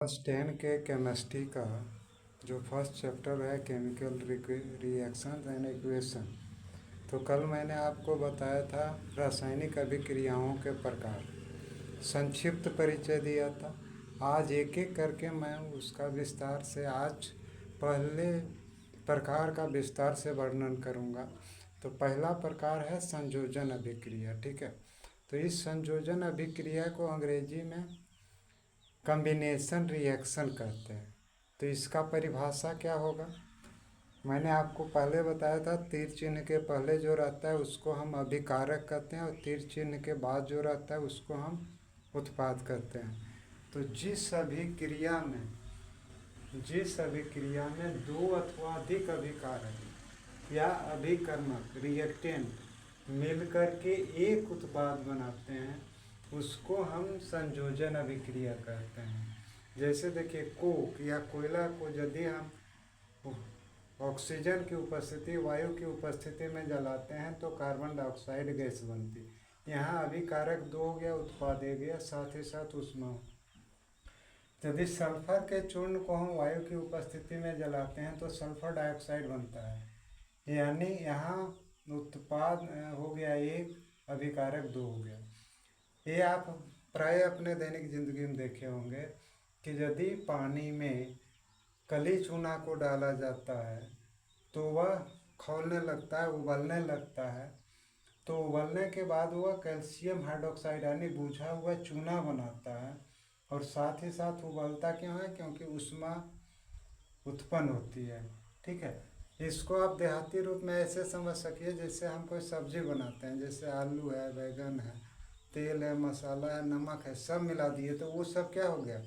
Class 10 के chemistry का जो फर्स्ट चैप्टर है केमिकल रिएक्शन एंड इक्वेशन। तो कल मैंने आपको बताया था रासायनिक अभिक्रियाओं के प्रकार, संक्षिप्त परिचय दिया था। आज एक एक करके मैं उसका विस्तार से आज पहले प्रकार का विस्तार से वर्णन करूँगा। तो पहला प्रकार है संयोजन अभिक्रिया। ठीक है, तो इस संयोजन अभिक्रिया को अंग्रेजी में कॉम्बिनेशन रिएक्शन कहते हैं। तो इसका परिभाषा क्या होगा, मैंने आपको पहले बताया था। तीर चिन्ह के पहले जो रहता है उसको हम अभिकारक कहते हैं और तीर चिन्ह के बाद जो रहता है उसको हम उत्पाद कहते हैं। तो जिस अभिक्रिया में दो अथवा अधिक अभिकारक या अभिकर्मक रिएक्टेंट मिलकर के एक उत्पाद बनाते हैं उसको हम संयोजन अभिक्रिया कहते हैं। जैसे देखिए, कोक या कोयला को यदि हम ऑक्सीजन की उपस्थिति, वायु की उपस्थिति में जलाते हैं तो कार्बन डाइऑक्साइड गैस बनती। यहाँ अभिकारक दो हो गया, उत्पाद एक गया, साथ ही साथ ऊष्मा। यदि सल्फर के चूर्ण को हम वायु की उपस्थिति में जलाते हैं तो सल्फर डाइऑक्साइड बनता है, यानी यहाँ उत्पाद हो गया एक, अभिकारक दो हो गया। ये आप प्राय अपने दैनिक जिंदगी में देखे होंगे कि यदि पानी में कली चूना को डाला जाता है तो वह खौलने लगता है, उबलने लगता है। तो उबलने के बाद वह कैल्शियम हाइड्रोक्साइड यानी बुझा हुआ चूना बनाता है और साथ ही साथ उबलता क्यों है, क्योंकि ऊष्मा उत्पन्न होती है। ठीक है, इसको आप देहाती रूप में ऐसे समझ सकिए जैसे हम कोई सब्जी बनाते हैं, जैसे आलू है, बैगन है, तेल है, मसाला है, नमक है, सब मिला दिए तो वो सब क्या हो गया,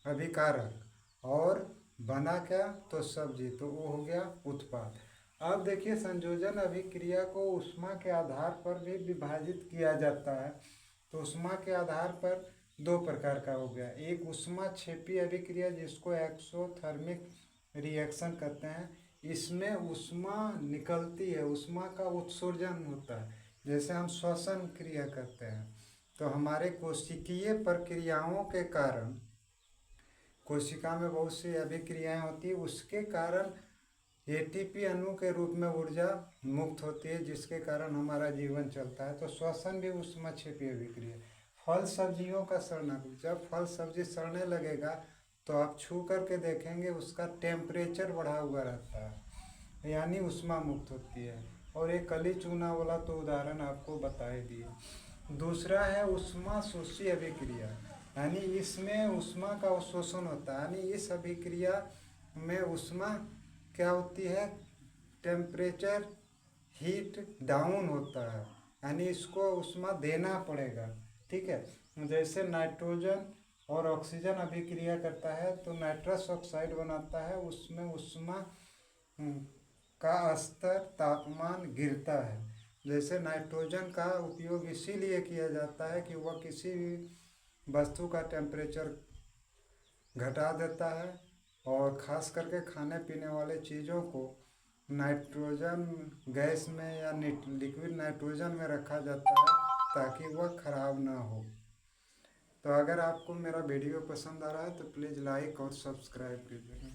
अभिकारक, और बना क्या, तो सब्जी, तो वो हो गया उत्पाद। अब देखिए, संयोजन अभिक्रिया को ऊष्मा के आधार पर भी विभाजित किया जाता है। तो ऊष्मा के आधार पर दो प्रकार का हो गया, एक ऊष्मा क्षेपी अभिक्रिया जिसको एक्सोथर्मिक रिएक्शन कहते हैं। इसमें ऊष्मा निकलती है, ऊष्मा का उत्सर्जन होता है, जैसे हम श्वसन क्रिया करते हैं। तो हमारे कोशिकीय प्रक्रियाओं के कारण, कोशिका में बहुत सी अभिक्रियाएं होती है, उसके कारण एटीपी अणु के रूप में ऊर्जा मुक्त होती है, जिसके कारण हमारा जीवन चलता है। तो श्वसन भी ऊष्माक्षेपी अभिक्रिया। फल सब्जियों का सड़ना, जब फल सब्जी सड़ने लगेगा तो आप छू करके देखेंगे उसका टेम्परेचर बढ़ा हुआ रहता है, यानी ऊष्मा मुक्त होती है। और एक कली चूना वाला तो उदाहरण आपको बता ही दिए। दूसरा है ऊष्मा शोषी अभिक्रिया, यानी इसमें ऊष्मा का अवशोषण होता है, यानी इस अभिक्रिया में ऊष्मा क्या होती है, टेम्परेचर हीट डाउन होता है, यानी इसको ऊष्मा देना पड़ेगा। ठीक है, जैसे नाइट्रोजन और ऑक्सीजन अभिक्रिया करता है तो नाइट्रस ऑक्साइड बनाता है, उसमें ऊष्मा का स्तर, तापमान गिरता है। जैसे नाइट्रोजन का उपयोग इसीलिए किया जाता है कि वह किसी भी वस्तु का टेम्परेचर घटा देता है, और ख़ास करके खाने पीने वाले चीज़ों को नाइट्रोजन गैस में या लिक्विड नाइट्रोजन में रखा जाता है ताकि वह खराब ना हो। तो अगर आपको मेरा वीडियो पसंद आ रहा है तो प्लीज़ लाइक और सब्सक्राइब कीजिएगा।